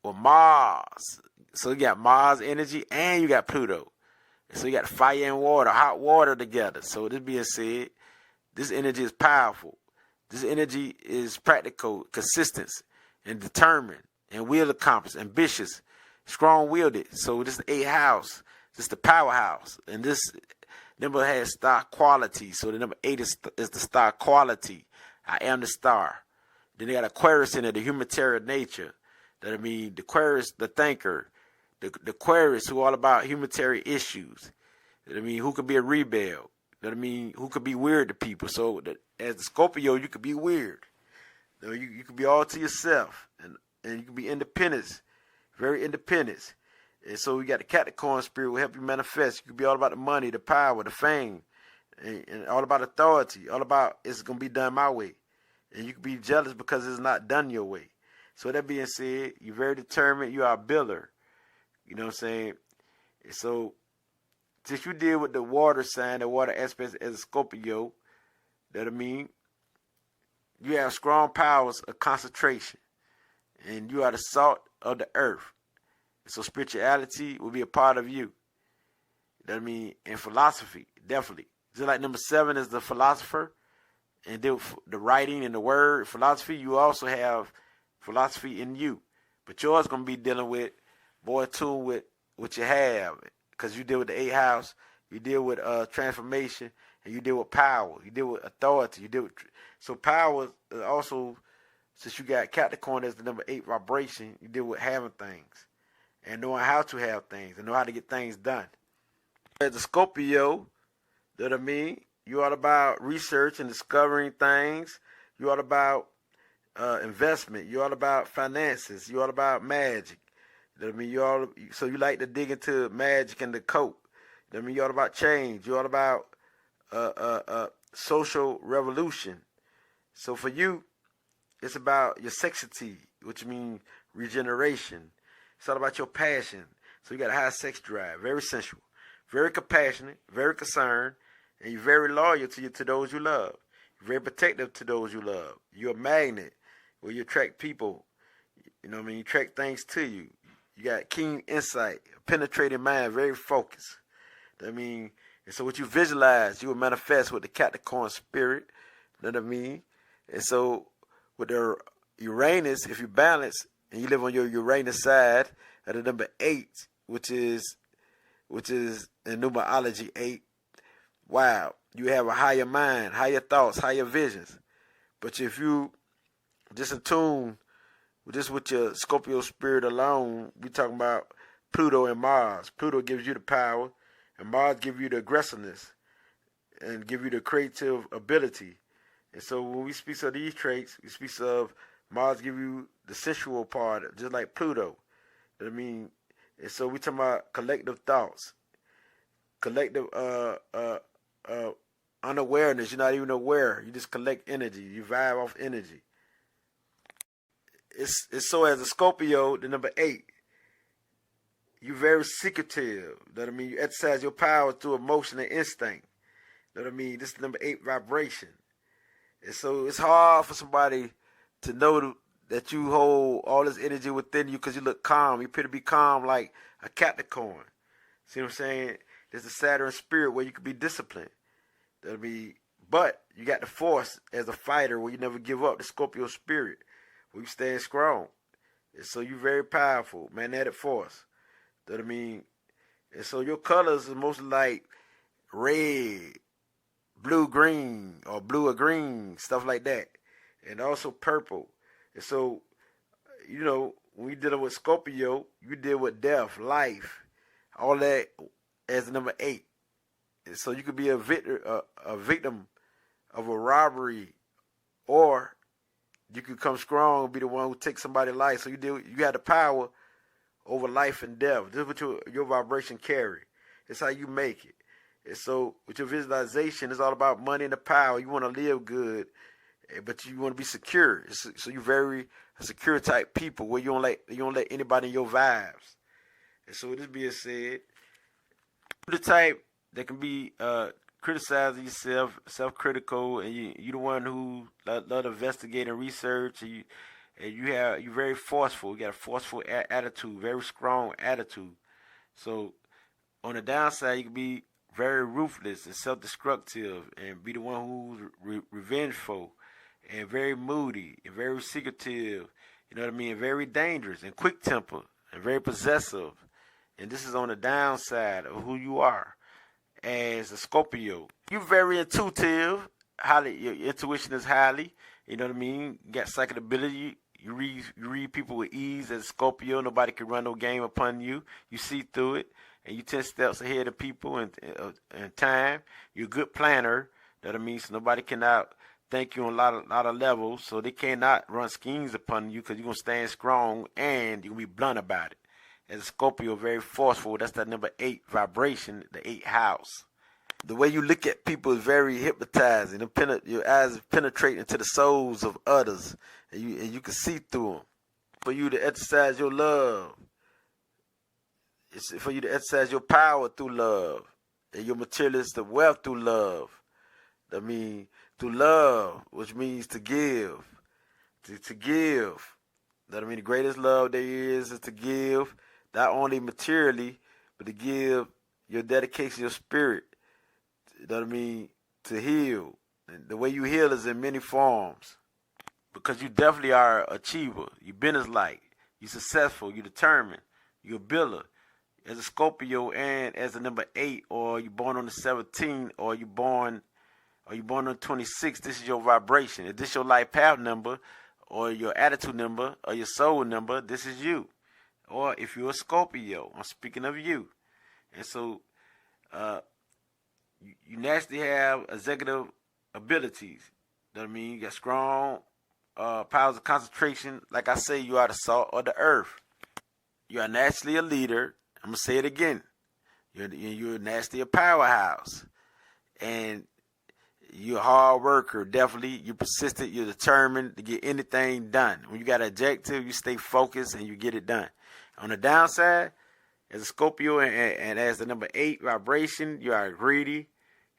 with Mars. So you got Mars energy and you got Pluto. So you got fire and water, hot water together. So this being said, this energy is powerful. This energy is practical, consistent, and determined, and will accomplish, ambitious, strong-willed. So this is the 8th house. This is the powerhouse. And this number has star quality. So the number 8 is the star quality. I am the star. Then they got Aquarius in it, the humanitarian nature. That I mean, the Aquarius, the thinker. The Aquarius who all about humanitarian issues. That I mean, who could be a rebel. That I mean, who could be weird to people. So that as the Scorpio, you could be weird. You could be all to yourself. And you can be independent. Very independent. And so we got the Capricorn spirit will help you manifest. You could be all about the money, the power, the fame. And all about authority. All about it's going to be done my way. And you could be jealous because it's not done your way. So that being said, you're very determined. You are a builder. You know what I'm saying? And so since you deal with the water sign, the water aspect as a Scorpio, that I mean, you have strong powers of concentration. And you are the salt of the earth. So spirituality will be a part of you. That I mean, and philosophy, definitely. Just like number 7 is the philosopher, and then the writing and the word philosophy, you also have philosophy in you. But yours going to be dealing with, more tuned with what you have. Because you deal with the 8th house, you deal with transformation, and you deal with power. You deal with authority. You deal with, so power also, since you got Capricorn as the number 8 vibration, you deal with having things. And knowing how to have things, and know how to get things done. As a Scorpio, that I mean, you're all about research and discovering things. You're all about investment. You're all about finances. You're all about magic. I mean, so you like to dig into magic and the cult. I mean, you're all about change. You're all about social revolution. So for you, it's about your sexity, which means regeneration. It's all about your passion. So you got a high sex drive, very sensual, very compassionate, very concerned, and you're very loyal to those you love. You're very protective to those you love. You're a magnet where you attract people. You know what I mean? You attract things to you. You got keen insight, penetrating mind, very focused. I mean, and so what you visualize, you will manifest with the Capricorn spirit. You know what I mean? And so with the Uranus, if you balance and you live on your Uranus side at the number 8, which is in numerology 8, wow, you have a higher mind, higher thoughts, higher visions. But if you just in tune with your Scorpio spirit alone, we talking about Pluto and Mars. Pluto gives you the power, and Mars gives you the aggressiveness and give you the creative ability. And so when we speak of these traits, we speak of Mars give you the sensual part, just like Pluto. I mean, and so we talking about collective thoughts, collective unawareness. You're not even aware. You just collect energy. You vibe off energy. It's so as a Scorpio, the number 8, you're very secretive. That I mean, you exercise your power through emotion and instinct. That I mean, this is number 8 vibration. And so it's hard for somebody to know that you hold all this energy within you because you look calm. You appear to be calm like a Capricorn. See what I'm saying? There's a Saturn spirit where you can be disciplined. That'll be, but you got the force as a fighter where you never give up, the Scorpio spirit, where you stand strong. And so you're very powerful, magnetic force. That I mean, and so your colors are mostly like red, blue, green, or blue or green, stuff like that. And also purple. And so, you know, when you dealing with Scorpio, you deal with death, life, all that as number 8. And so you could be a victim of a robbery, or you could come strong and be the one who takes somebody's life. So you got the power over life and death. This is what your vibration carry. It's how you make it. And so with your visualization, it's all about money and the power. You want to live good, but you want to be secure. So you're very secure type people where you don't let anybody in your vibes. And so with this being said, the type that can be criticizing yourself, self-critical, and you the one who love to investigate and research, and you're very forceful. You got a forceful attitude, very strong attitude. So on the downside, you can be very ruthless and self-destructive, and be the one who's revengeful, and very moody, and very secretive. You know what I mean? And very dangerous, and quick-tempered, and very possessive. And this is on the downside of who you are as a Scorpio. You're very intuitive. Your intuition is highly. You know what I mean? You got psychic ability. You read people with ease as a Scorpio. Nobody can run no game upon you. You see through it, and you 10 steps ahead of people in time. You're a good planner. You know what I mean? So nobody cannot thank you on a lot of levels. So they cannot run schemes upon you, because you're gonna stand strong and you're gonna be blunt about it. As a Scorpio, very forceful. That's that number 8 vibration, the 8th house. The way you look at people is very hypnotizing. Your eyes penetrate into the souls of others, and you can see through them. For you to exercise your love, it's for you to exercise your power through love, and your materialistic wealth through love. I mean, through love, which means to give, to give. That I mean, the greatest love there is to give, not only materially, but to give your dedication, your spirit. You know what I mean? To heal. And the way you heal is in many forms. Because you definitely are an achiever. You're business-like. You're successful. You're determined. You're a builder. As a Scorpio and as a number 8, or you're born on the 17th, or you're born on the 26th, this is your vibration. If this is your life path number, or your attitude number, or your soul number, this is you. Or if you're a Scorpio, I'm speaking of you. And so, you naturally have executive abilities. You know what I mean? You got strong powers of concentration. Like I say, you are the salt of the earth. You are naturally a leader. I'm going to say it again. You're naturally a powerhouse. And you're a hard worker, definitely. You're persistent. You're determined to get anything done. When you got an objective, you stay focused and you get it done. On the downside, as a Scorpio and as the number 8 vibration, you are greedy. You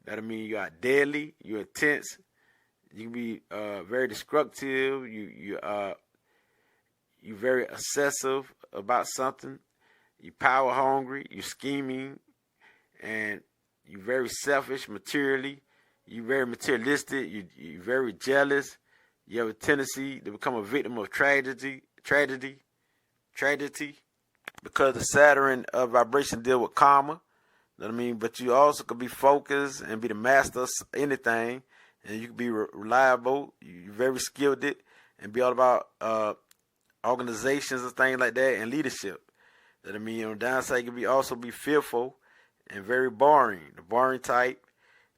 know what I mean? You are deadly. You're intense. You can be very destructive. You're very obsessive about something. You're power hungry. You're scheming, and you're very selfish materially. You're very materialistic. You're very jealous. You have a tendency to become a victim of tragedy. Because the Saturn vibration deal with karma. You know what I mean? But you also could be focused and be the master of anything. And you can be reliable. You're very skilled it. And be all about organizations and things like that, and leadership. You know what I mean? On the downside, you can also be fearful and very boring. The boring type.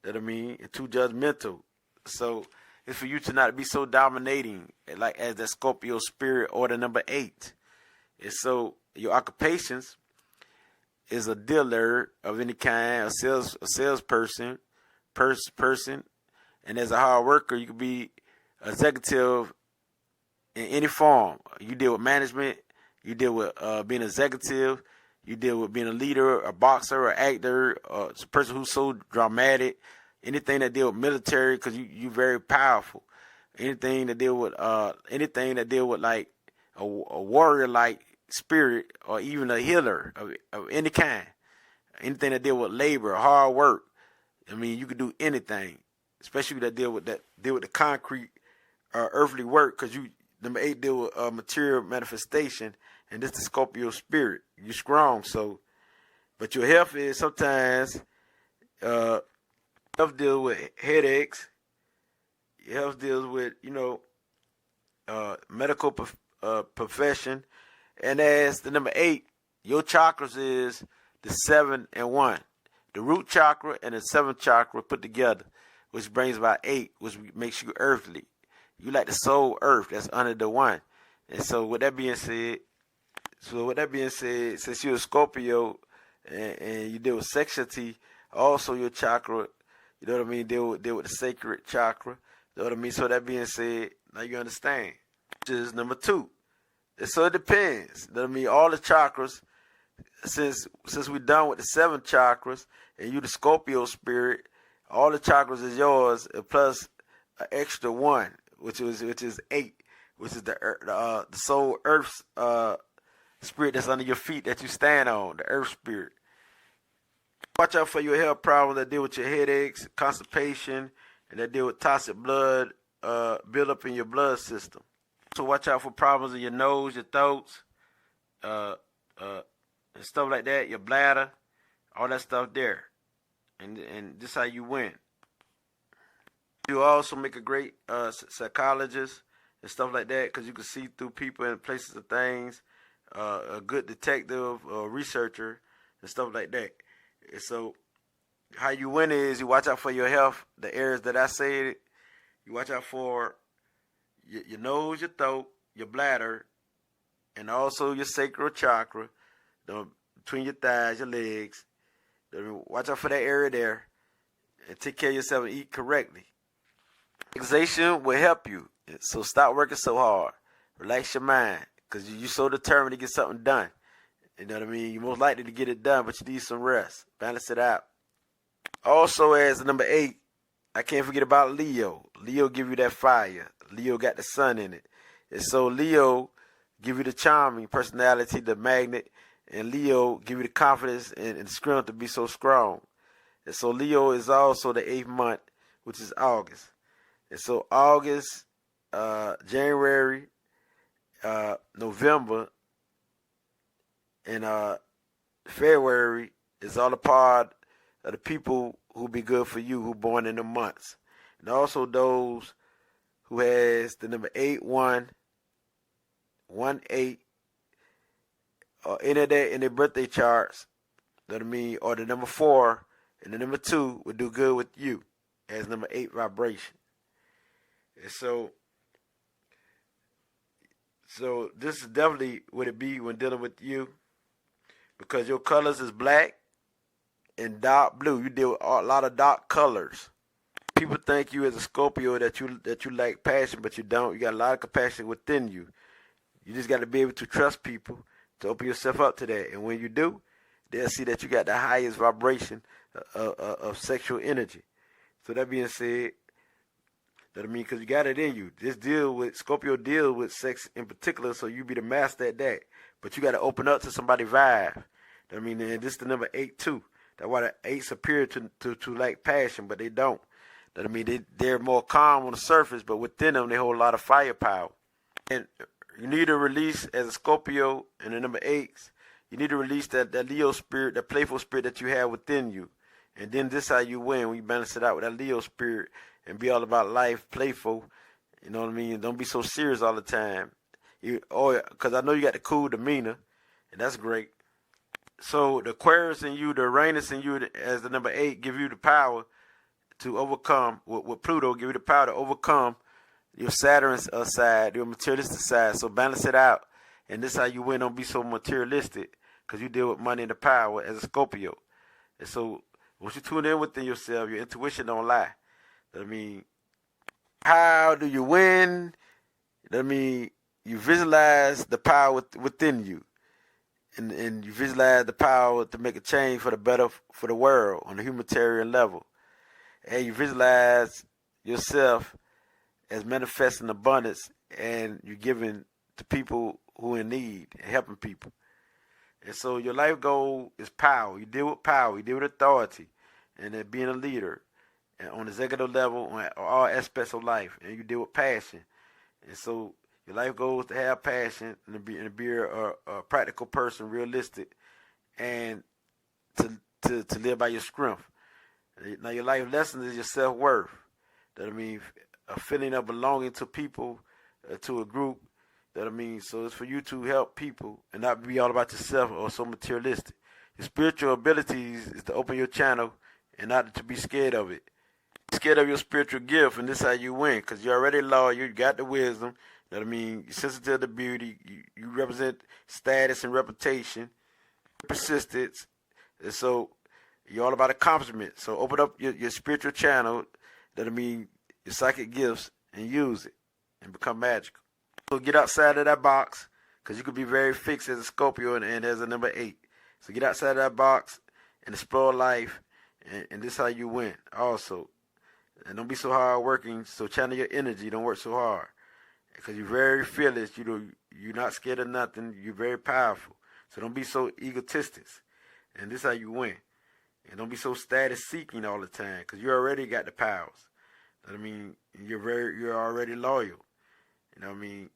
You know what I mean? And too judgmental. So it's for you to not be so dominating, like as that Scorpio spirit or the number 8. And so your occupations is a dealer of any kind, a salesperson, person, and as a hard worker, you could be executive in any form. You deal with management, you deal with being executive, you deal with being a leader, a boxer, an actor, a person who's so dramatic. Anything that deal with military, because you very powerful. Anything that deal with like a warrior like spirit, or even a healer of any kind. Anything that deal with labor, hard work. I mean, you can do anything, especially that deal with the concrete, earthly work, because number 8 deal with material manifestation, and this is the Scorpio spirit. You're strong, so, but your health is sometimes health deals with headaches. Your health deals with medical profession. And as the number 8, your chakras is the 7 and 1. The root chakra and the 7th chakra put together, which brings about 8, which makes you earthly. You like the soul earth that's under the 1. And so with that being said, since you're a Scorpio and you deal with sexuality, also your chakra, you know what I mean, deal with the sacred chakra. You know what I mean? So that being said, now you understand. Which is number 2. And so it depends. You know what I mean? All the chakras, since we're done with the 7 chakras, and you the Scorpio spirit, all the chakras is yours, and plus an extra 1, which is 8, which is the soul earth spirit that's under your feet that you stand on, the earth spirit. Watch out for your health problems that deal with your headaches, constipation, and that deal with toxic blood build up in your blood system. So watch out for problems in your nose, your throats, and stuff like that, your bladder, all that stuff there. And this is how you win. You also make a great psychologist and stuff like that because you can see through people and places and things. A good detective or researcher and stuff like that. And so how you win is you watch out for your health, the areas that I said. You watch out for your nose, your throat, your bladder, and also your sacral chakra, between your thighs, your legs. Watch out for that area there and take care of yourself and eat correctly. Relaxation will help you. So stop working so hard. Relax your mind because you're so determined to get something done. You know what I mean? You're most likely to get it done, but you need some rest. Balance it out. Also, as number 8, I can't forget about Leo. Leo give you that fire. Leo got the sun in it. And so Leo give you the charming personality, the magnet, and Leo give you the confidence and the strength to be so strong. And so Leo is also the 8th month, which is August. And so August, January, November, and February is all a part of the people who be good for you who born in the months. And also those who has the number 8-1, 1-8, or any of that in their birthday charts, you know what I mean, or the number 4 and the number 2 would do good with you as number 8 vibration. And so this is definitely what it be when dealing with you, because your colors is black and dark blue. You deal with a lot of dark colors. People think you as a Scorpio that you lack passion, but you don't. You got a lot of compassion within you. You just got to be able to trust people, to open yourself up to that. And when you do, they'll see that you got the highest vibration of sexual energy. So that being said, that I mean, because you got it in you. Scorpio deal with sex in particular, so you be the master at that. But you got to open up to somebody's vibe. I mean, and this is the number 8 too. That's why the 8s appear to lack passion, but they don't. That I mean, they're more calm on the surface, but within them they hold a lot of firepower. And you need to release, as a Scorpio and the number 8s, you need to release that Leo spirit, that playful spirit that you have within you. And then this is how you win, when you balance it out with that Leo spirit and be all about life, playful. You know what I mean? Don't be so serious all the time. Because I know you got the cool demeanor, and that's great. So the Aquarius in you, the Uranus in you as the number 8 give you the power to overcome, with Pluto give you the power to overcome your Saturn side, your materialistic side. So balance it out. And this is how you win. Don't be so materialistic, because you deal with money and the power as a Scorpio. And so once you tune in within yourself, your intuition don't lie. I mean, how do you win? I mean, you visualize the power within you. And you visualize the power to make a change for the better for the world on a humanitarian level. And you visualize yourself as manifesting abundance, and you're giving to people who are in need and helping people. And so your life goal is power. You deal with power. You deal with authority, and then being a leader, and on the executive level, on all aspects of life. And you deal with passion. And so your life goal is to have passion and to be a practical person, realistic, and to live by your strength. Now your life lesson is your self-worth. That I mean, a feeling of belonging to people, to a group. That I mean, so it's for you to help people and not be all about yourself or so materialistic. Your spiritual abilities is to open your channel and not to be scared of it. Be scared of your spiritual gift, and this is how you win, because you're already a lawyer, you got the wisdom. That I mean, you're sensitive to beauty, you represent status and reputation, persistence, and so you're all about accomplishment. So open up your spiritual channel, that I mean, your psychic gifts, and use it and become magical. So get outside of that box, because you could be very fixed as a Scorpio and as a number 8. So get outside of that box and explore life, and this is how you win also. And don't be so hard working, so channel your energy, don't work so hard. because you're very fearless. You're not scared of nothing. You're very powerful. So don't be so egotistic. And this is how you win. And don't be so status seeking all the time, because you already got the powers. I mean, you're already loyal. You know what I mean?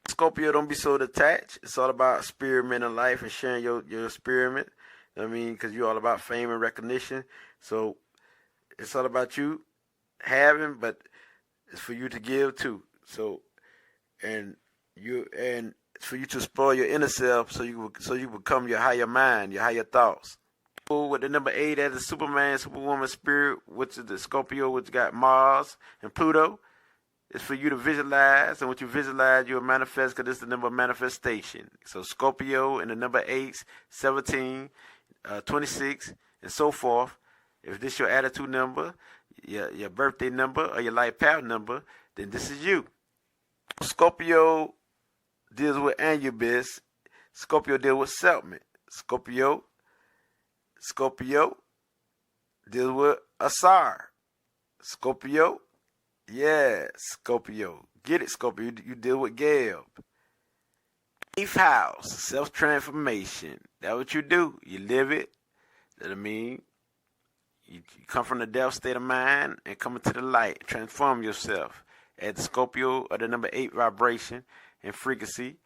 Scorpio, don't be so detached. It's all about experimenting life and sharing your experiment. You know what I mean? Because you're all about fame and recognition. So it's all about you having, but it's for you to give too. So, and it's for you to explore your inner self, so you become your higher mind, your higher thoughts. With the number 8 as the Superman, Superwoman spirit, which is the Scorpio, which got Mars and Pluto. It's for you to visualize, and what you visualize, you'll manifest, because it's the number of manifestation. So Scorpio and the number 8, 17, 26, and so forth. If this your attitude number, your birthday number, or your life path number, then this is you. Scorpio deals with Anubis. Scorpio deals with Seltman. Scorpio deals with Asar. Scorpio. Get it, Scorpio. You deal with Geb. 8th house, self-transformation. That's what you do. You live it. That I mean, you come from the death state of mind and come into the light. Transform yourself. At the Scorpio or the number 8 vibration and frequency.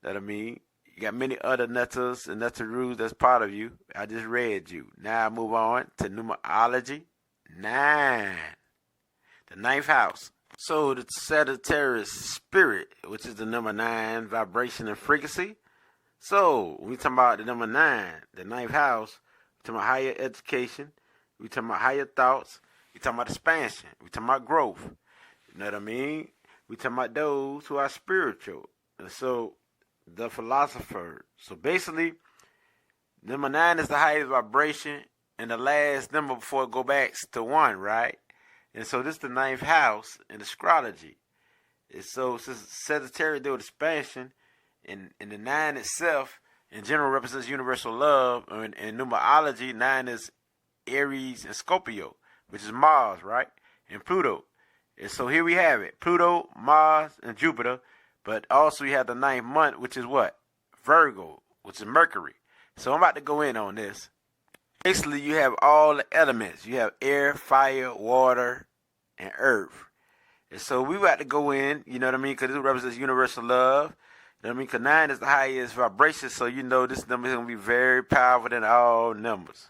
That I mean, you got many other nutters and nutteroos that's part of you. I just read you. Now I move on to Numerology. 9. The 9th house. So the Sagittarius spirit, which is the number 9 vibration and frequency. So we talking about the number 9, the 9th house. We talking about higher education. We talking about higher thoughts. We talking about expansion. We talking about growth. You know what I mean? We talking about those who are spiritual. And so the philosopher. So basically, number 9 is the highest vibration and the last number before it go back to 1, right? And so this is the 9th house in astrology. And so since Sagittarius deal with expansion, and the 9 itself in general represents universal love, and in numerology, 9 is Aries and Scorpio, which is Mars, right? And Pluto. And so here we have it. Pluto, Mars, and Jupiter. But also you have the 9th month, which is what? Virgo, which is Mercury. So I'm about to go in on this. Basically, you have all the elements. You have air, fire, water, and earth. And so we about to go in, you know what I mean? Because this represents universal love. You know what I mean? Because 9 is the highest vibration. So you know this number is going to be very powerful than all numbers.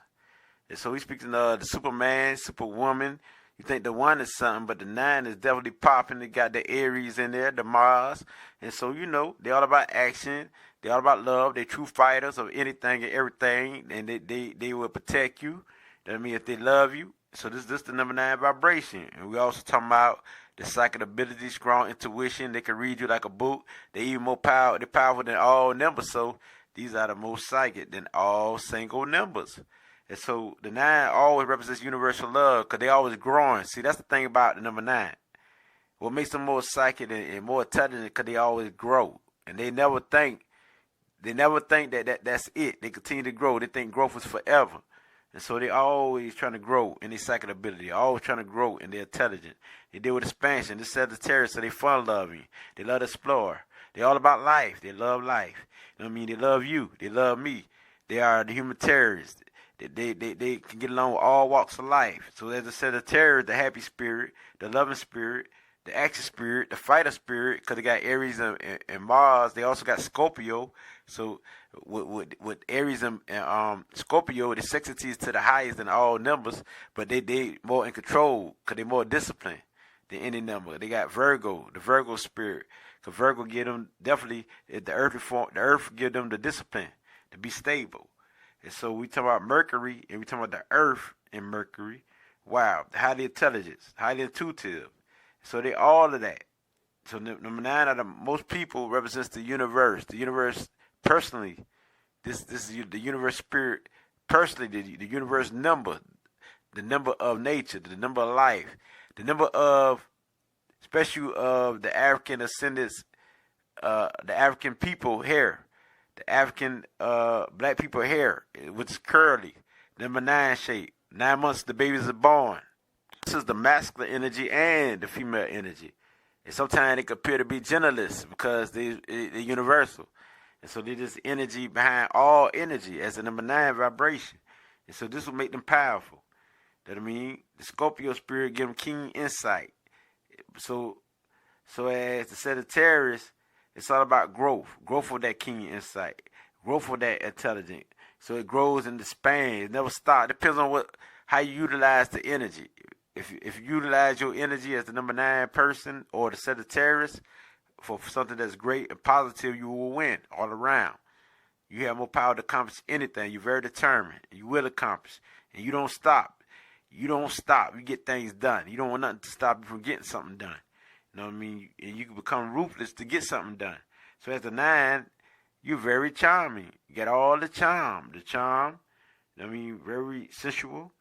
And so we speaking of the Superman, Superwoman. You think the 1 is something, but the 9 is definitely popping. They got the Aries in there, the Mars. And so, you know, they're all about action. They're all about love. They're true fighters of anything and everything. And they will protect you. That means if they love you. So this the number 9 vibration. And we also talking about the psychic ability, strong intuition. They can read you like a book. They're even more powerful. They're powerful than all numbers. So these are the most psychic than all single numbers. And so the 9 always represents universal love, because they always growing. See, that's the thing about the number 9. What makes them more psychic and more intelligent, because they always grow. And they never think that that's it. They continue to grow. They think growth is forever. And so they always trying to grow in their psychic ability. Always trying to grow in their intelligence. They deal with expansion. This Sagittarius, so they fun-loving. They love to explore. They're all about life. They love life. You know what I mean? They love you. They love me. They are the humanitarians. They can get along with all walks of life. So there's the Sagittarius, the happy spirit, the loving spirit, the action spirit, the fighter spirit, because they got Aries and Mars. They also got Scorpio. So with Aries and Scorpio, the sexity is to the highest in all numbers, but they more in control because they're more disciplined than any number. They got Virgo, the Virgo spirit, because Virgo give them definitely the earth give them the discipline to be stable. And so we talk about Mercury, and we talk about the Earth in Mercury. Wow, highly intelligent, highly intuitive. So they all of that. So number 9 out of most people represents the universe. The universe personally. This is the universe spirit personally. The universe number, the number of nature, the number of life, the number of, especially of the African ascendants, the African people hair. The African black people hair, which is curly, number 9 shape. 9 months the babies are born. This is the masculine energy and the female energy. And sometimes they could appear to be generalists because they're universal. And so they're just energy behind all energy as a number 9 vibration. And so this will make them powerful. That I mean, the Scorpio spirit give them keen insight. So as the Sagittarius, it's all about growth of that keen insight, growth of that intelligence. So it grows in the span. It never stops. Depends on how you utilize the energy. If you utilize your energy as the number 9 person or the Sagittarius for something that's great and positive, you will win all around. You have more power to accomplish anything. You're very determined. You will accomplish. And you don't stop. You don't stop. You get things done. You don't want nothing to stop you from getting something done. You know what I mean? And you can become ruthless to get something done. So as a 9, you're very charming. You got all the charm. The charm, you know what I mean, very sensual.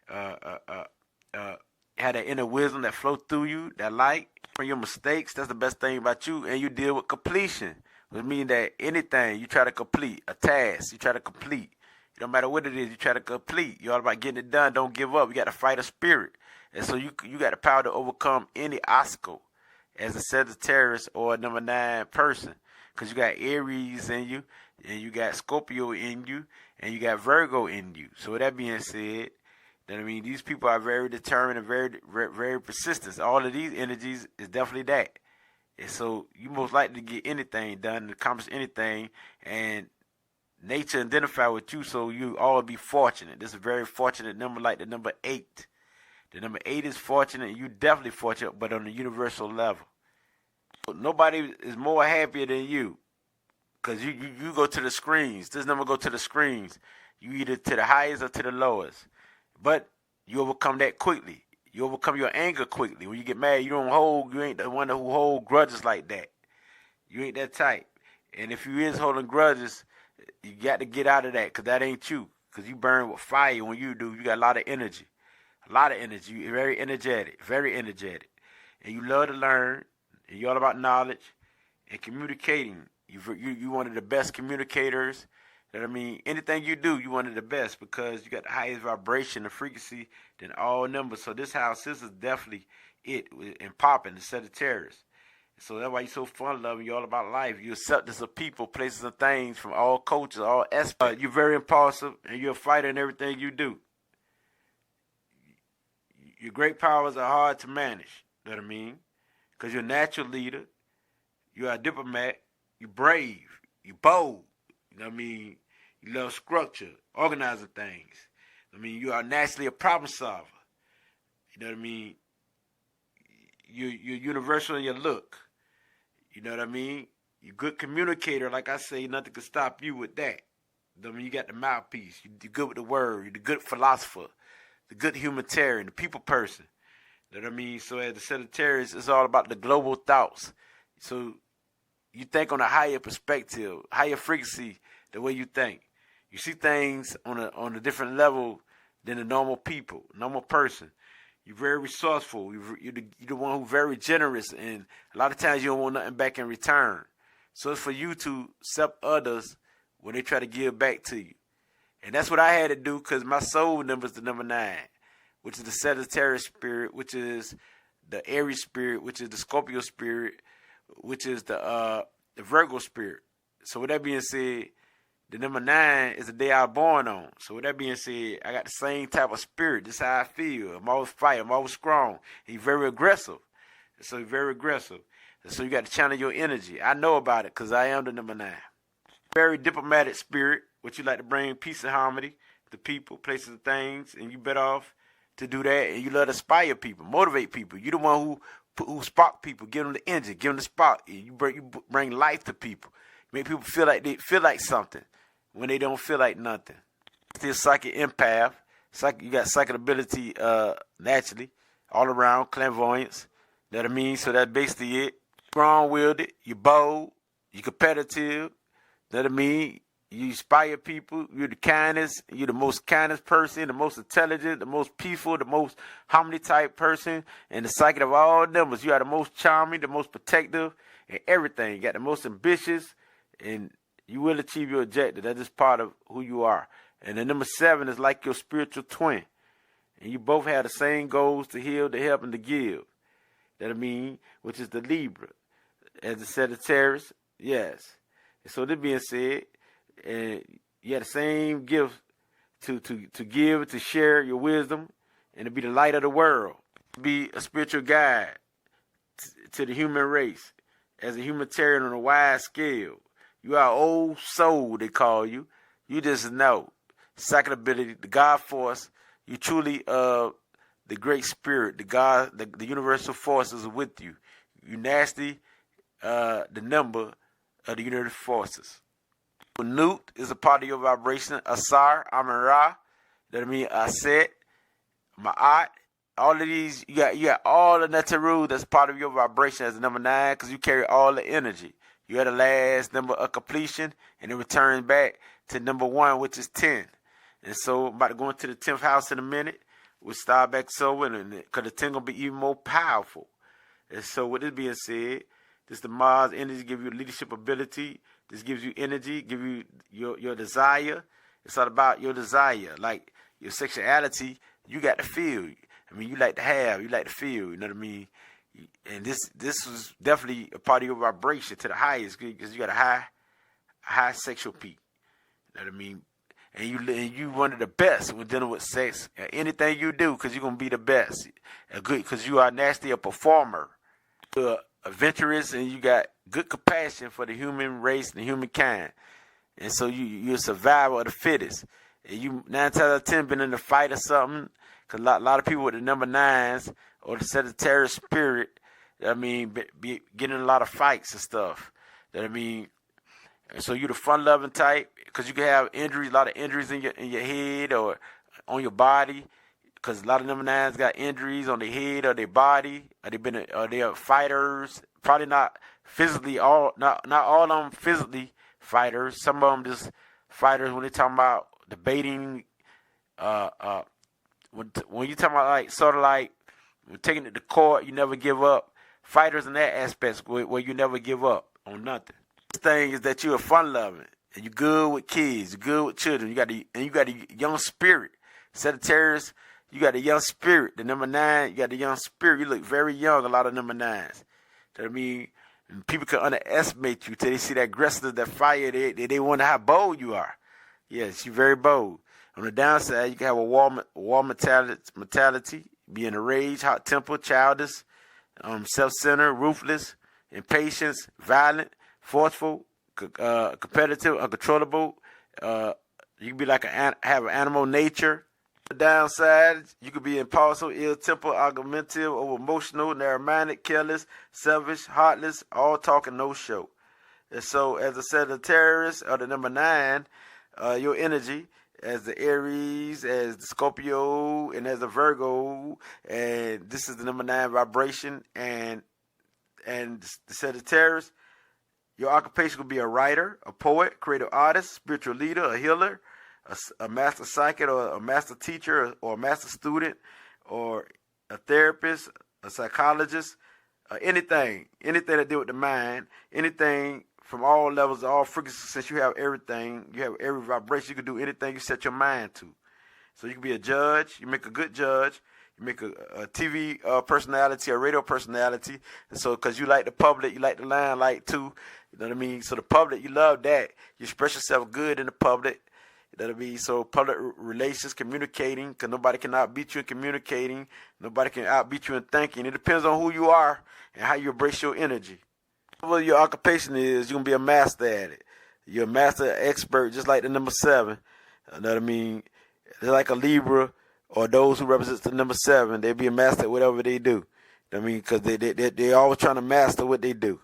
Had that inner wisdom that flow through you, that light from your mistakes. That's the best thing about you. And you deal with completion, which means that anything you try to complete, a task you try to complete, it don't matter what it is, you try to complete. You're all about getting it done. Don't give up. You got to fight a spirit. And so you got the power to overcome any obstacle as a Sagittarius or a number 9 person. Because you got Aries in you, and you got Scorpio in you, and you got Virgo in you. So with that being said, I mean, these people are very determined and very, very, very persistent. All of these energies is definitely that. And so you most likely to get anything done and accomplish anything, and nature identify with you, so you all be fortunate. This is a very fortunate number, like the number 8. The number 8 is fortunate, and you definitely fortunate, but on a universal level. Nobody is more happier than you, because you go to the screens. This number go to the screens. You either to the highest or to the lowest. But you overcome that quickly. You overcome your anger quickly. When you get mad, you ain't the one who hold grudges like that. You ain't that type. And if you is holding grudges, you got to get out of that, because that ain't you. Because you burn with fire when you do. You got a lot of energy. A lot of energy. You're very energetic. Very energetic. And you love to learn. And you're all about knowledge and communicating. You one of the best communicators. That I mean, anything you do, you one of the best, because you got the highest vibration and frequency than all numbers. So this is definitely it in popping, the Sagittarius. So that's why you're so fun-loving. You're all about life. You accept this of people, places, and things from all cultures, all aspects. You're very impulsive, and you're a fighter in everything you do. Your great powers are hard to manage. You know what I mean? Because you're a natural leader. You're a diplomat. You're brave. You're bold. You know what I mean? You love structure, organizing things. I mean, you are naturally a problem solver. You know what I mean? You're universal in your look. You know what I mean? You're a good communicator. Like I say, nothing can stop you with that. I mean, you got the mouthpiece. You're good with the word. You're the good philosopher, the good humanitarian, the people person. You know what I mean? So as the Sagittarius, it's all about the global thoughts. So you think on a higher perspective, higher frequency, the way you think. You see things on a different level than a normal person. You're very resourceful. You're the one who's very generous, and a lot of times you don't want nothing back in return. So it's for you to accept others when they try to give back to you. And that's what I had to do, because my soul number is the number 9, which is the Sagittarius spirit, which is the Aries spirit, which is the Scorpio spirit, which is the Virgo spirit. So with that being said, the number 9 is the day I was born on. So with that being said, I got the same type of spirit. This is how I feel. I'm always fighting. I'm always strong. He's very aggressive. So he's very aggressive. So you got to channel your energy. I know about it, because I am the number 9. Very diplomatic spirit, which you like to bring peace and harmony to people, places, and things. And you bet off to do that. And you love to inspire people, motivate people. You're the one who spark people, give them the engine, give them the spark. You bring life to people. Make people feel like they feel like something when they don't feel like nothing. Still psychic empath. You got psychic ability naturally, all around, clairvoyance. You know what I mean? So that's basically it. Strong-willed, you're bold, you're competitive. You know what I mean? You inspire people. You're the kindest. You're the most kindest person, the most intelligent, the most peaceful, the most harmony type person. And the psychic of all numbers, you are the most charming, the most protective, and everything. You got the most ambitious, and you will achieve your objective. That's just part of who you are. And the number 7 is like your spiritual twin. And you both have the same goals, to heal, to help, and to give. that I mean, which is the Libra. As the Sagittarius, yes. And so this being said, and you have the same gift to give, to share your wisdom, and to be the light of the world. Be a spiritual guide to the human race. As a humanitarian on a wide scale. You are an old soul, they call you. You just know. Second ability, the God force. You truly the great spirit, the God, the universal forces are with you. You nasty, the number of the universal forces. Newt is a part of your vibration. Asar, Amun-Ra, that means Aset, Ma'at. All of these, you got all the Netaru that's part of your vibration as a number 9 because you carry all the energy. You had the last number of completion and it returns back to number 1, which is 10. And so I'm about to go into the 10th house in a minute. We'll start back so because the 10 going to be even more powerful. And so with this being said, this the Mars energy give you leadership ability. This gives you energy, give you your desire. It's all about your desire. Like your sexuality, you got to feel. I mean, you like to have, you like to feel, you know what I mean? And this was definitely a part of your vibration to the highest because you got a high sexual peak. You know what I mean? And you one of the best when dealing with sex. Anything you do, because you're going to be the best. Good, because you are naturally a performer. You're adventurous and you got good compassion for the human race and the humankind. And so you're a survivor of the fittest. And you 9 times out of 10 been in a fight or something. Because a lot of people with the number 9s or the Sagittarius spirit, I mean, be getting in a lot of fights and stuff. That I mean, and so you're the fun-loving type because you can have injuries, a lot of injuries in your head or on your body. Because a lot of number 9s got injuries on their head or their body. Or they are fighters. Probably not physically not all of them physically fighters. Some of them just fighters when they talking about debating. When you talking about like sort of like taking it to court, you never give up. Fighters in that aspect where you never give up on nothing. The thing is that you're fun loving and you're good with kids, you're good with children. You got a young spirit. Sagittarius, you got a young spirit. The number 9, you got a young spirit. You look very young. A lot of number 9s. That I mean, people can underestimate you till they see that aggressiveness, that fire. They wonder how bold you are. Yes, you're very bold. On the downside, you can have a wall mentality, be in a rage, hot temper, childish, self-centered, ruthless, impatient, violent, forceful, competitive, uncontrollable. You can be like have an animal nature. On the downside, you could be impulsive, ill-tempered, argumentative, over-emotional, narrow-minded, careless, selfish, heartless, all talk and no show. And so, as a Sagittarius or the number 9, your energy. As the Aries, as the Scorpio, and as the Virgo, and this is the number 9 vibration, and the Sagittarius, your occupation will be a writer, a poet, creative artist, spiritual leader, a healer, a master psychic, or a master teacher, or a master student, or a therapist, a psychologist, anything that deal with the mind, anything. From all levels, all frequencies, since you have everything, you have every vibration, you can do anything you set your mind to. So you can be a judge, you make a good judge, you make a TV personality, a radio personality. And so because you like the public, you like the limelight too. You know what I mean? So the public, you love that. You express yourself good in the public. You know what I mean? So public relations, communicating, because nobody can outbeat you in communicating. Nobody can outbeat you in thinking. It depends on who you are and how you embrace your energy. Whatever your occupation is, you're going to be a master at it. You're a master expert, just like the number 7. You know what I mean? They're like a Libra or those who represent the number 7. They be a master at whatever they do. You know what I mean? Because they always trying to master what they do.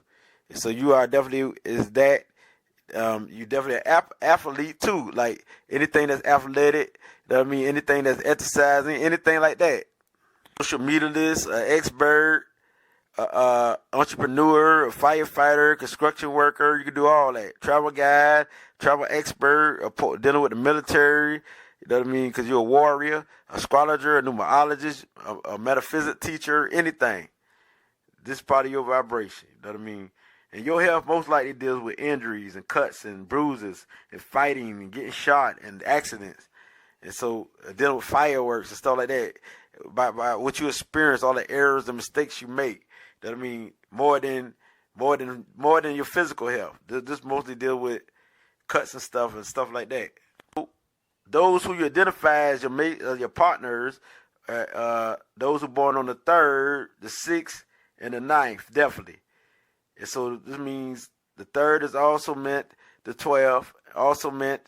So you are definitely, you definitely an athlete too. Like anything that's athletic, you know what I mean? Anything that's exercising, anything like that. Social media list, expert, entrepreneur, a firefighter, construction worker, you can do all that. Travel guide, travel expert, dealing with the military, you know what I mean? Because you're a warrior, astrologer, a numerologist, a metaphysics teacher, anything. This part of your vibration, you know what I mean? And your health most likely deals with injuries and cuts and bruises and fighting and getting shot and accidents. And so dealing with fireworks and stuff like that, by what you experience, all the errors and mistakes you make. That I mean, more than your physical health. This mostly deal with cuts and stuff like that. Those who you identify as your partners, those who born on the 3rd, the 6th, and the 9th, definitely. And so this means the 3rd is also meant the 12th, also meant,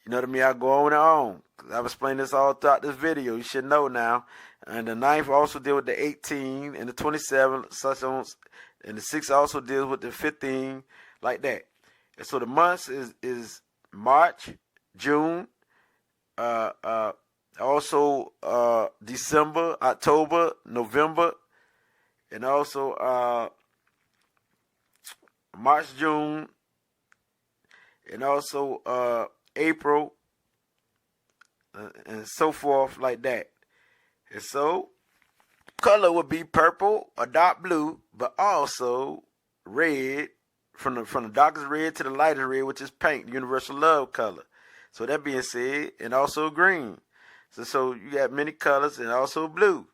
you know what I mean, I go on and on. I've explained this all throughout this video. You should know now. And the 9th also deal with the 18 and the 27, such on, and the 6th also deals with the 15, like that. And so the months is March, June, also December, October, November, and also March, June, and also April, and so forth, like that. And so color would be purple or dark blue, but also red, from the darkest red to the lightest red, which is pink, the universal love color. So that being said, and also green. So you got many colors, and also blue.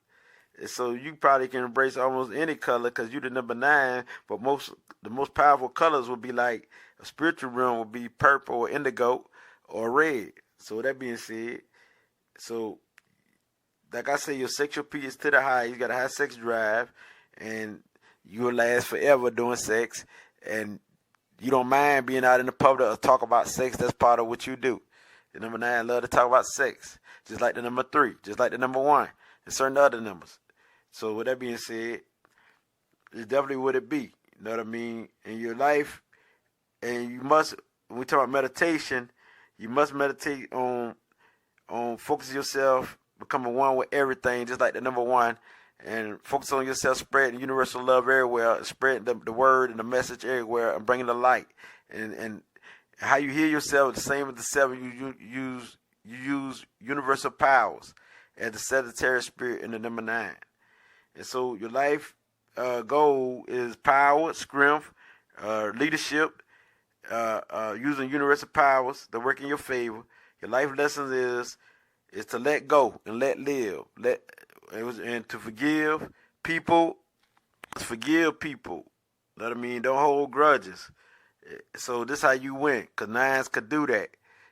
And so you probably can embrace almost any color because you're the number 9. But the most powerful colors would be like a spiritual realm would be purple or indigo or red. So that being said, so like I say, your sexual peak is to the high. You got a high sex drive, and you will last forever doing sex, and you don't mind being out in the public or talk about sex. That's part of what you do. The number 9 love to talk about sex, just like the number 3, just like the number 1, and certain other numbers. So with that being said, it's definitely what it be. You know what I mean? In your life, and you must, when we talk about meditation, you must meditate on focusing yourself, becoming one with everything, just like the number 1, and focus on yourself, spreading universal love everywhere, spreading the word and the message everywhere, and bringing the light. And how you hear yourself, the same as the 7, you use universal powers as the Sagittarius spirit in the number 9. And so your life goal is power, strength, leadership, using universal powers to work in your favor. Your life lessons is to let go and let live, and to forgive people. Forgive people. You know what I mean? Don't hold grudges. So this is how you win, because 9s could do that.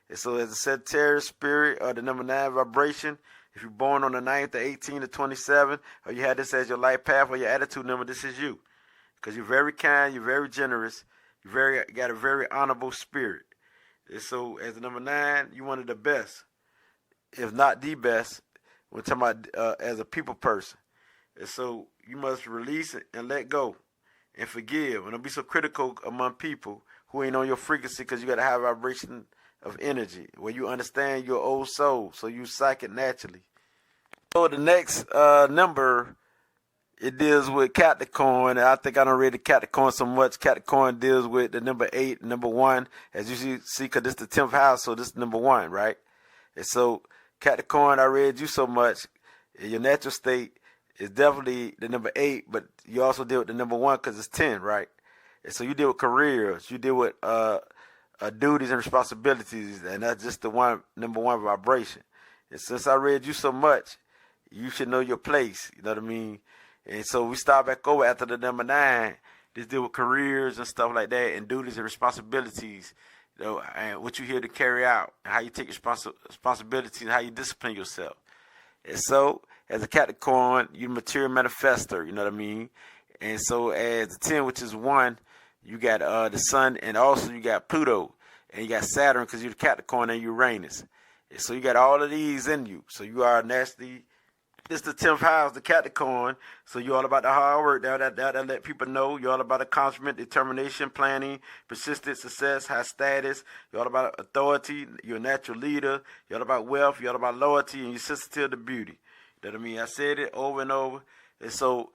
And so as a Sagittarius spirit or the number 9 vibration, if you're born on the 9th, the 18th, the 27, or you had this as your life path or your attitude number, this is you. Because you're very kind, you're very generous, you got a very honorable spirit. And so as a number 9, you're one of the best, if not the best, when talking about as a people person. And so you must release it and let go and forgive. And don't be so critical among people who ain't on your frequency, because you got a high vibration of energy where you understand your old soul, so you psychic naturally. So the next number, it deals with Capricorn. I think I don't read the Capricorn so much. Capricorn deals with the number 8, number 1, as you see, because this is the 10th house, so this is number 1, right? And so Capricorn, I read you so much. Your natural state is definitely the number 8, but you also deal with the number 1 because it's 10, right? And so you deal with careers, you deal with duties and responsibilities, and that's just the number 1 vibration. And since I read you so much, you should know your place. You know what I mean? And so we start back over after the number 9. This deal with careers and stuff like that, and duties and responsibilities. You know, and what you here to carry out, and how you take responsibility, and how you discipline yourself. And so, as a Capricorn, you're a material manifester. You know what I mean? And so, as the 10, which is 1, you got the Sun, and also you got Pluto, and you got Saturn, because you're the Capricorn and Uranus. And so you got all of these in you. So you are naturally. This is the 10th house, the Capricorn. So you're all about the hard work. That let people know. You're all about accomplishment, determination, planning, persistent success, high status. You're all about authority. You're a natural leader. You're all about wealth. You're all about loyalty, and you're sensitive to beauty. You know what I mean? I said it over and over. And so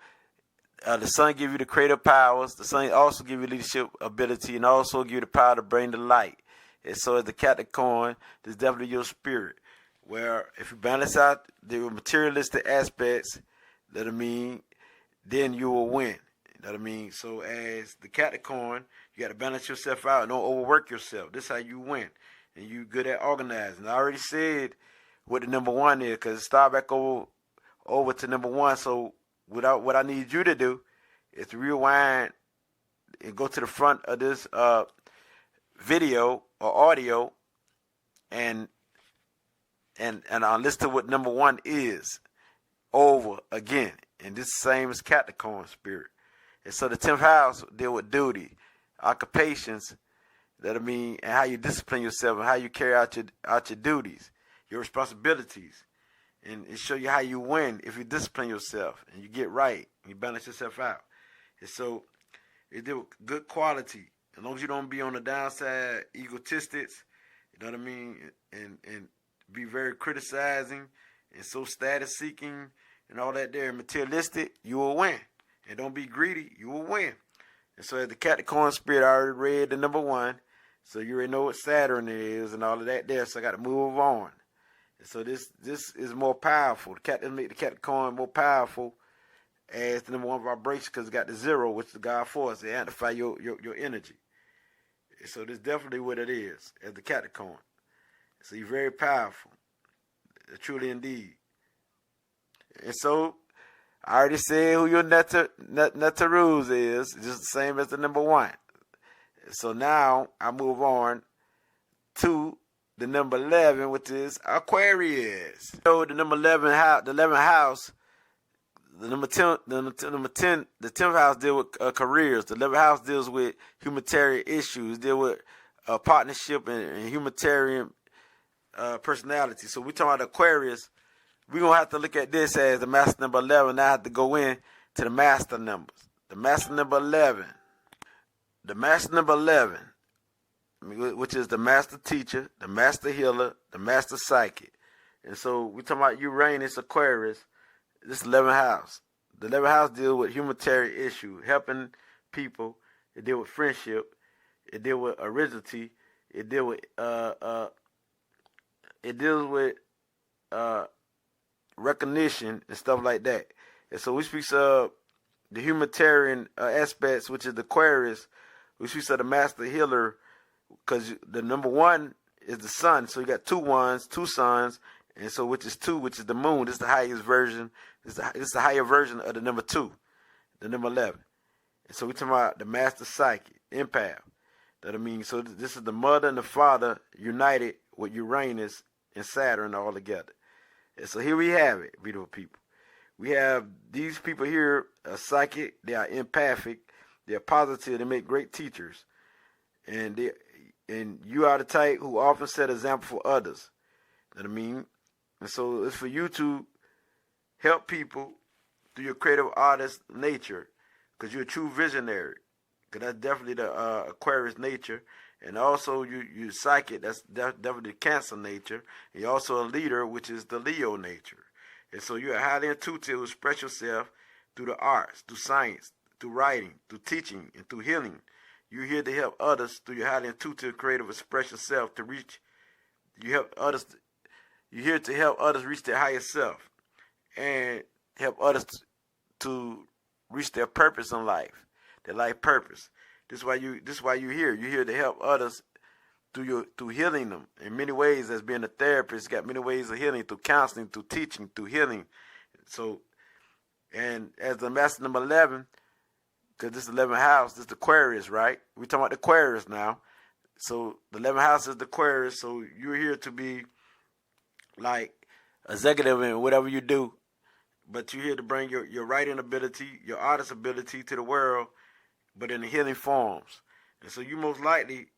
the Sun give you the creative powers. The Sun also give you leadership ability, and also give you the power to bring the light. And so as the Capricorn, this is definitely your spirit. Where if you balance out the materialistic aspects, you know what I mean, then you will win. You know what I mean? So as the Capricorn, you got to balance yourself out. Don't overwork yourself. This is how you win. And you good at organizing. I already said what the number 1 is, because start back over to number 1. So what I need you to do is to rewind and go to the front of this video or audio and listen to what number 1 is over again. And this same as Capricorn spirit. And so the 10th house deal with duty, occupations, and how you discipline yourself and how you carry out your duties, your responsibilities. And it show you how you win if you discipline yourself and you get right and you balance yourself out. And so it deal with good quality. As long as you don't be on the downside, egotistics, you know what I mean, and be very criticizing and so status seeking and all that there, materialistic, you will win. And don't be greedy, you will win. And so as the Capricorn spirit, I already read the number 1. So you already know what Saturn is and all of that there. So I got to move on. And so this is more powerful. Make the Capricorn more powerful as the number 1 vibration because it got the 0, which is the God force. It amplify your energy. And so this is definitely what it is as the Capricorn. So you're very powerful. Truly indeed. And so I already said who your Netaruz is, just the same as the number 1. So now I move on to the number 11, which is Aquarius. So the number 11 house, the 11th house, the number 10, the 10th house deals with careers. The 11th house deals with humanitarian issues, deal with partnership and humanitarian personality. So we're talking about Aquarius. We're going to have to look at this as the master number 11. Now I have to go in to the master numbers. The master number 11. The master number 11, which is the master teacher, the master healer, the master psychic. And so we're talking about Uranus, Aquarius. This is 11th house. The 11th house deals with humanitarian issue, helping people. It deals with friendship. It deals with originality. It deals with recognition and stuff like that. And so we speak of the humanitarian aspects, which is the Aquarius. We speak of the master healer, because the number 1 is the sun. So you got 2 ones, 2 suns, and so which is 2, which is the moon. This is the highest version. This is the higher version of the number 2, the number 11. And so we're talking about the master psychic, empath. So this is the mother and the father united with Uranus and Saturn all together. And so here we have it, beautiful people. We have these people here, psychic, they are empathic, they are positive, they make great teachers. And you are the type who often set an example for others. You know what I mean? And so it's for you to help people through your creative artist nature, because you're a true visionary. Because that's definitely the Aquarius nature. And also you psychic, that's definitely the Cancer nature. And you're also a leader, which is the Leo nature. And so you're highly intuitive to express yourself through the arts, through science, through writing, through teaching, and through healing. You're here to help others through your highly intuitive, creative express yourself to reach. You're here to help others reach their higher self and help others to reach their purpose in life, their life purpose. This is why you're here. You're here to help others through healing them in many ways. As being a therapist, got many ways of healing, through counseling, through teaching, through healing. So, and as the master number 11, because this is the 11th house, this is the Aquarius, right? We're talking about the Aquarius now. So the 11th house is the Aquarius. So you're here to be like executive in whatever you do, but you're here to bring your writing ability, your artist ability to the world, but in the healing forms. And so you most likely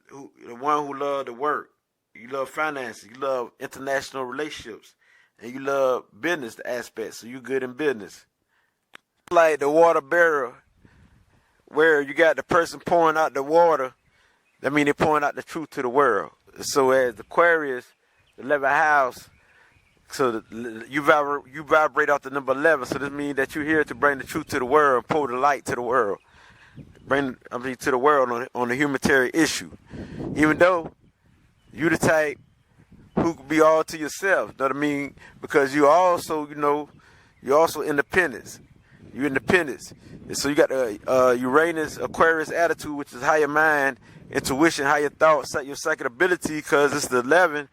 the one who love the work. You love finances. You love international relationships. And you love business aspects. So you good in business. Like the water bearer, where you got the person pouring out the water. That means they're pouring out the truth to the world. So as Aquarius, the 11th house, so you vibrate off the number 11. So this means that you're here to bring the truth to the world, pour the light to the world, to the world on the humanitarian issue. Even though you the type who could be all to yourself, you know what I mean? Because you also, you're also independence. You're independence. And so you got the Uranus, Aquarius attitude, which is higher mind, intuition, higher thoughts, your psychic ability, because it's the 11.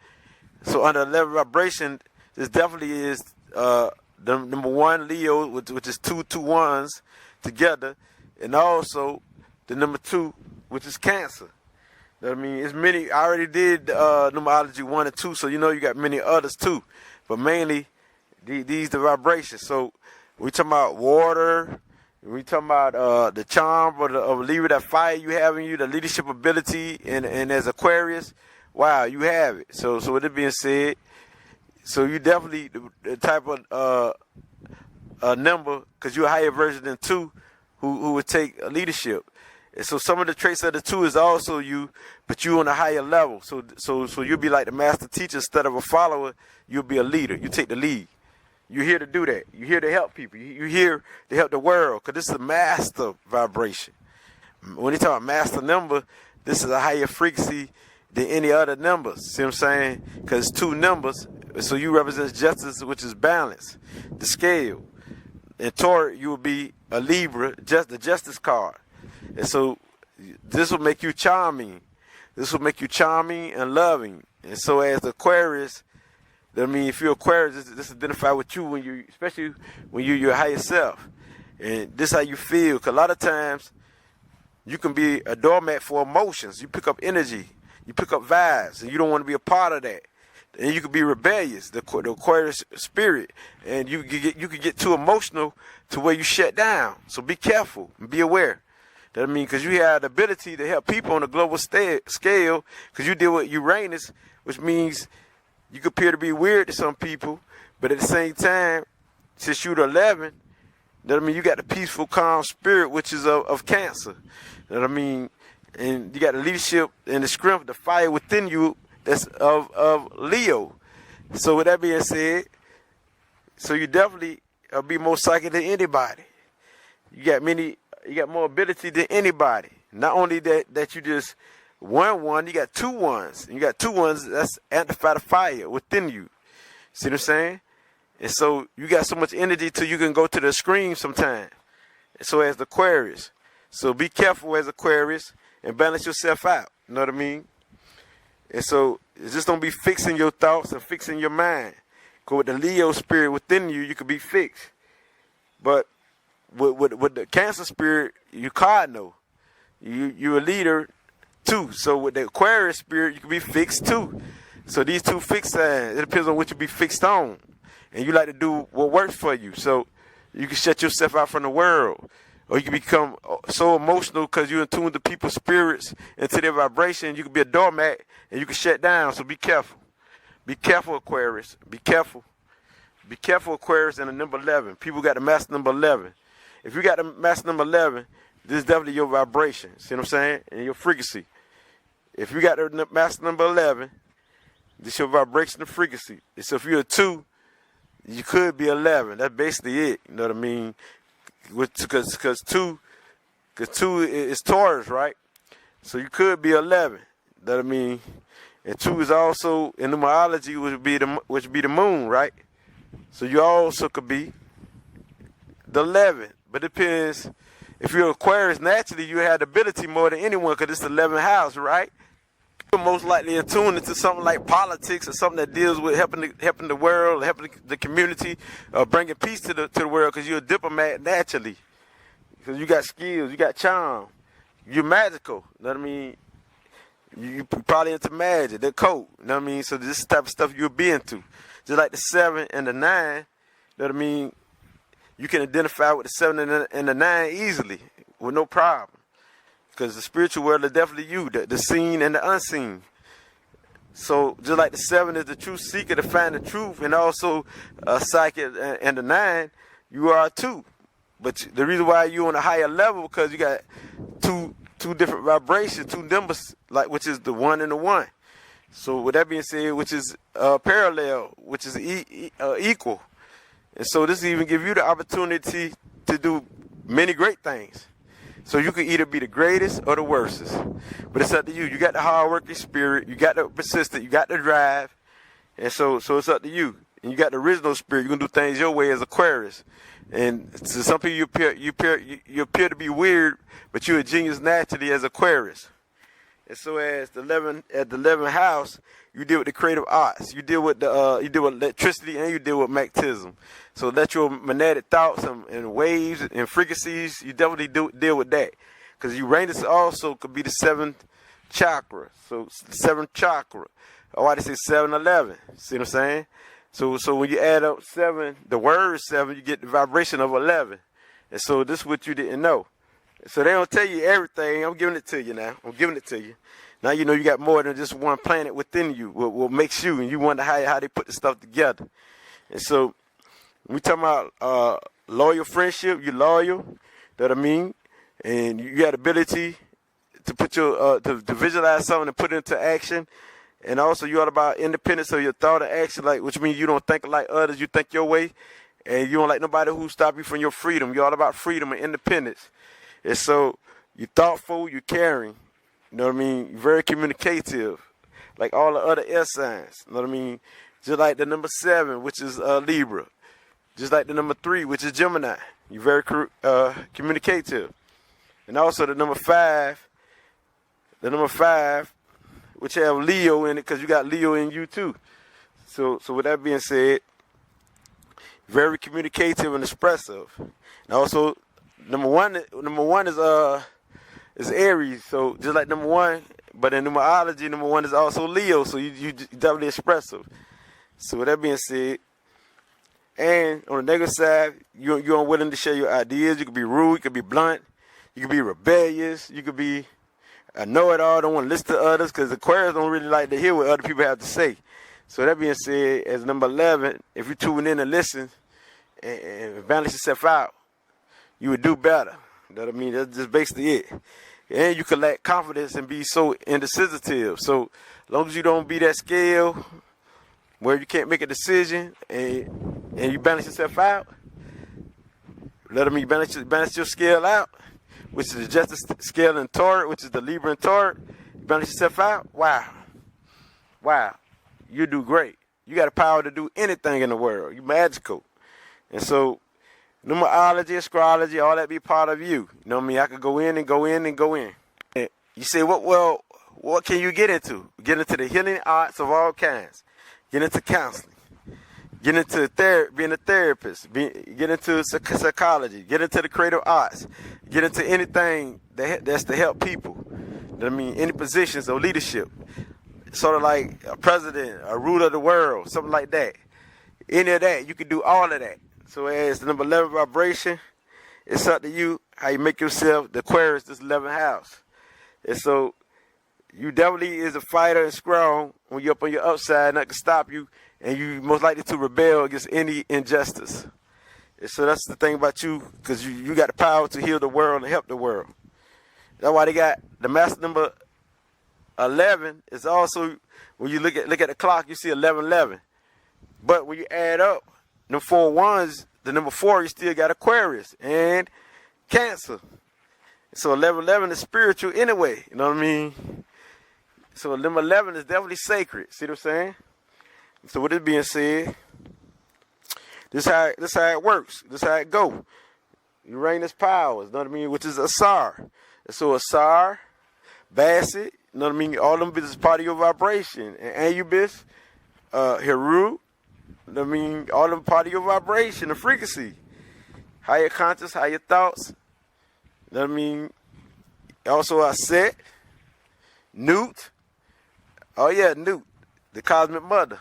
So under 11 vibration, this definitely is the number 1 Leo, which is 2 2 1s, together, and also the number 2, which is Cancer. You know what I mean? It's many. I already did numerology 1 and 2, so you got many others too. But mainly, these the vibrations. So we talking about water. We talking about the charm of leaving that fire you have in you, the leadership ability, and as Aquarius, wow, you have it. So with it being said, so you definitely the type of number, because you're a higher version than 2, who would take leadership. And so some of the traits of the 2 is also you, but you on a higher level. So you'll be like the master teacher instead of a follower. You'll be a leader. You take the lead. You're here to do that. You're here to help people. You're here to help the world, because this is a master vibration. When you talk about master number, this is a higher frequency than any other numbers. See what I'm saying? Because it's 2 numbers. So you represent justice, which is balance, the scale. In Taurus, you will be a Libra, just the justice card. And so this will make you charming. This will make you charming and loving. And so as Aquarius, I mean, if you're Aquarius, this identify with you especially when you're your higher self. And this how you feel. Because a lot of times you can be a doormat for emotions. You pick up energy. You pick up vibes. And you don't want to be a part of that. And you could be rebellious, the Aquarius spirit. And you could get too emotional to where you shut down. So be careful and be aware. That means because you have the ability to help people on a global scale, because you deal with Uranus, which means you could appear to be weird to some people, but at the same time, since you're the 11, that means you got the peaceful, calm spirit, which is of Cancer. That I mean, and you got the leadership and the strength, the fire within you that's of Leo. So with that being said, so you definitely be more psychic than anybody. You got more ability than anybody. Not only that you just one, you got 2 ones. You got 2 ones that's amplify the fire within you. See what I'm saying? And so you got so much energy till you can go to the extreme sometimes. And so as the Aquarius. So be careful as Aquarius and balance yourself out. You know what I mean? And so just don't be fixing your thoughts and fixing your mind. Because with the Leo spirit within you, you could be fixed. But with the Cancer spirit, you cardinal. You're a leader too. So with the Aquarius spirit, you can be fixed too. So these 2 fixed signs, it depends on what you be fixed on. And you like to do what works for you. So you can shut yourself out from the world. Or you can become so emotional because you're in tune to people's spirits and to their vibration. You can be a doormat and you can shut down. So be careful. Be careful, Aquarius. Be careful. Be careful, Aquarius, and the number 11. People got the master number 11. If you got the master number 11, this is definitely your vibration. See what I'm saying? And your frequency. If you got the master number 11, this is your vibration and frequency. So if you're a 2, you could be 11. That's basically it. You know what I mean? Because 2 is Taurus, right? So you could be 11. That I mean, and 2 is also in numerology, which would be the moon, right? So you also could be the 11. But it depends. If you're Aquarius, naturally you have the ability more than anyone because it's the 11th house, right? You're most likely in tune into something like politics or something that deals with helping the world, helping the community, bringing peace to the world because you're a diplomat naturally. Because you got skills, you got charm, you're magical. You know what I mean? You probably into magic, the code. You know what I mean? So this is the type of stuff you'll be into. Just like the 7 and the 9, you know what I mean? You can identify with the 7 and the 9 easily with no problem. Because the spiritual world is definitely you, the seen and the unseen. So just like the 7 is the true seeker to find the truth, and also a psychic, and the 9, you are too. But the reason why you're on a higher level because you got two different vibrations, 2 numbers, like which is the 1 and the 1. So with that being said, which is parallel, which is equal. And so this even give you the opportunity to do many great things. So you can either be the greatest or the worstest. But it's up to you. You got the hard-working spirit. You got the persistent. You got the drive. And so it's up to you. And you got the original spirit. You can do things your way as Aquarius. And to some people, you appear to be weird, but you're a genius naturally as Aquarius. And so as the 11th house, you deal with the creative arts. You deal with electricity, and you deal with magnetism. So electromagnetic thoughts and waves and frequencies, you definitely deal with that. Because Uranus also could be the 7th chakra. So the 7th chakra. Or why they say 7-11. See what I'm saying? So when you add up 7, the word 7, you get the vibration of 11. And so this is what you didn't know. So they don't tell you everything. I'm giving it to you now. I'm giving it to you. Now you know you got more than just one planet within you. What makes you, and you wonder how they put the stuff together. And so we talking about loyal friendship. You're loyal. You know what I mean? And you got ability to put your to visualize something and put it into action. And also you're all about independence of your thought and action, which means you don't think like others. You think your way, and you don't like nobody who stop you from your freedom. You're all about freedom and independence. And so you're thoughtful, you're caring, you know what I mean? You're very communicative, like all the other air signs, you know what I mean? Just like the number 7, which is Libra. Just like the number 3, which is Gemini. You're very communicative. And also the number 5, which have Leo in it, because you got Leo in you too. So with that being said, very communicative and expressive. And also, Number one is Aries, so just like number 1, but in numerology, number 1 is also Leo, so you definitely expressive. So with that being said, and on the negative side, you're unwilling to share your ideas. You could be rude, you could be blunt, you could be rebellious, you could be a know-it-all, don't want to listen to others, because Aquarius don't really like to hear what other people have to say. So that being said, as number 11, if you tune in and listen and balance yourself out, you would do better. You know what I mean? That's just basically it. And you can lack confidence and be so indecisive. So as long as you don't be that scale where you can't make a decision and you balance yourself out, let me balance your scale out, which is the justice scale in Taurus, which is the Libra in Taurus. Balance yourself out. Wow. You do great. You got the power to do anything in the world. You're magical. And so numerology, astrology, all that be part of you. You know what I mean? I could go in and go in and go in. And you say, what can you get into? Get into the healing arts of all kinds. Get into counseling. Get into being a therapist. Get into psychology. Get into the creative arts. Get into anything that's to help people. You know what I mean? Any positions of leadership. Sort of like a president, a ruler of the world, something like that. Any of that, you can do all of that. So as the number 11 vibration, it's up to you how you make yourself the Aquarius, this 11th house. And so you definitely is a fighter and strong when you're up on your upside, nothing can stop you, and you most likely to rebel against any injustice. And so that's the thing about you, because you got the power to heal the world and help the world. That's why they got the master number 11 is also, when you look at the clock, you see 1111. But when you add up them 4 ones, the number 4, you still got Aquarius and Cancer. So 1111 is spiritual anyway, you know what I mean? So number 11 is definitely sacred. See what I'm saying? So with this being said, this how it works. This how it go. Uranus powers, you know what I mean? Which is Asar. So Asar, Bassett, you know what I mean? All them is part of your vibration. And Anubis, Heru, you know what I mean? All them part of your vibration, the frequency. Higher conscious, higher thoughts. You know what I mean? Also I said, Newt. Oh yeah, Newt, the cosmic mother.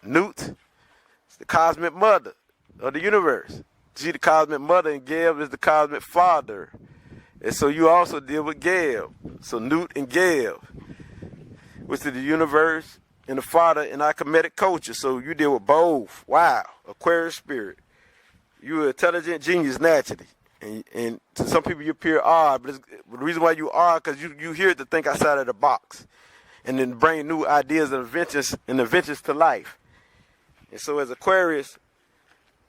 Newt, it's the cosmic mother of the universe. See, the cosmic mother, and Geb is the cosmic father. And so you also deal with Geb. So Newt and Geb, which is the universe and the father in our Kemetic culture. So you deal with both. Wow, Aquarius spirit. You're an intelligent genius naturally. And to some people you appear odd, but the reason why you are, because you here to think outside of the box. And then bring new ideas and inventions to life. And so as Aquarius,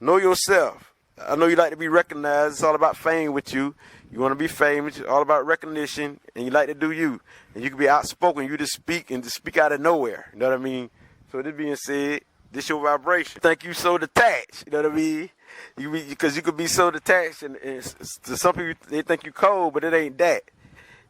know yourself. I know you like to be recognized. It's all about fame with you. You want to be famous. It's all about recognition. And you like to do you. And you can be outspoken. You just speak and just speak out of nowhere. You know what I mean? So this being said, this your vibration. Think you so detached. You know what I mean? Because you could be so detached. And to some people, they think you cold, but it ain't that.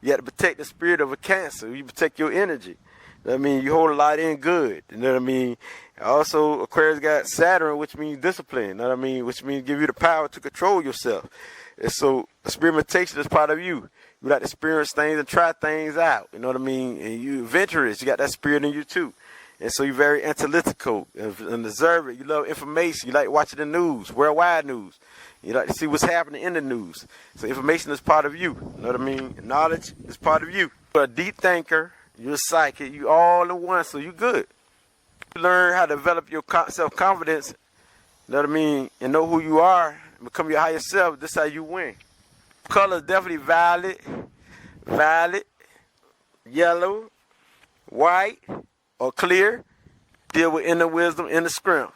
You got to protect the spirit of a Cancer. You protect your energy. You know what I mean? You hold a lot in good. You know what I mean? Also, Aquarius got Saturn, which means discipline. You know what I mean? Which means give you the power to control yourself. And so experimentation is part of you. You like to experience things and try things out. You know what I mean? And you adventurous. You got that spirit in you too. And so you're very analytical and observant. You love information. You like watching the news, worldwide news. You like to see what's happening in the news. So information is part of you. You know what I mean? Knowledge is part of you. You're a deep thinker. You're a psychic. You all in one, so you good. You learn how to develop your self-confidence. You know what I mean? And know who you are. Become your higher self. This is how you win. Color is definitely violet, yellow, white, or clear. Deal with inner wisdom, inner strength.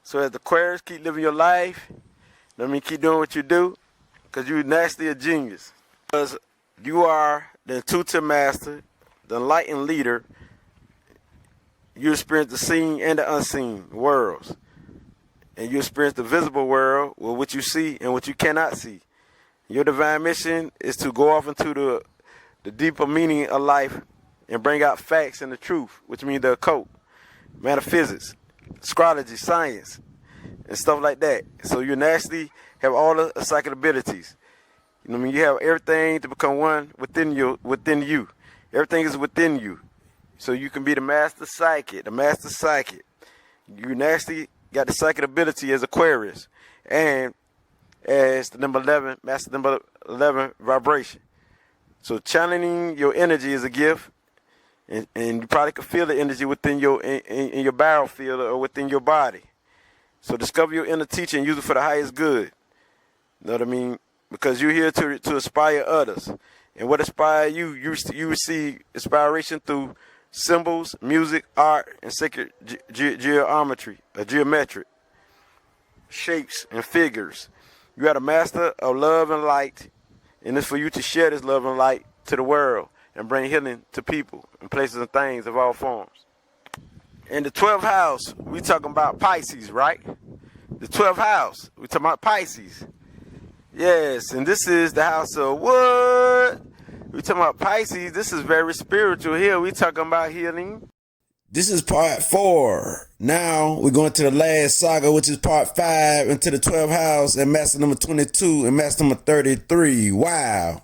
So as the Aquarius, keep living your life. You know what I mean? Keep doing what you do. Because you're naturally a genius. Because you are the intuitive master, the enlightened leader. You experience the seen and the unseen worlds. And you experience the visible world with what you see and what you cannot see. Your divine mission is to go off into the deeper meaning of life and bring out facts and the truth, which means the occult, metaphysics, astrology, science, and stuff like that. So you naturally have all the psychic abilities. You know what I mean? You have everything to become one within you. Everything is within you. So you can be the master psychic, You naturally got the psychic ability as Aquarius. And as the number 11, master number 11 vibration. So channeling your energy is a gift. And you probably can feel the energy within in your battlefield or within your body. So discover your inner teacher and use it for the highest good. You know what I mean? Because you're here to inspire others. And what inspires you, you receive inspiration through symbols, music, art, and sacred geometry, geometric shapes and figures. You are the master of love and light, and it's for you to share this love and light to the world and bring healing to people and places and things of all forms. In the 12th house, we talking about Pisces, right? The 12th house, we talking about Pisces. Yes, and this is the house of what? We talking about Pisces. This is very spiritual here. We talking about healing. This is part 4. Now we're going to the last saga, which is part 5, into the 12th house and master number 22 and master number 33. Wow.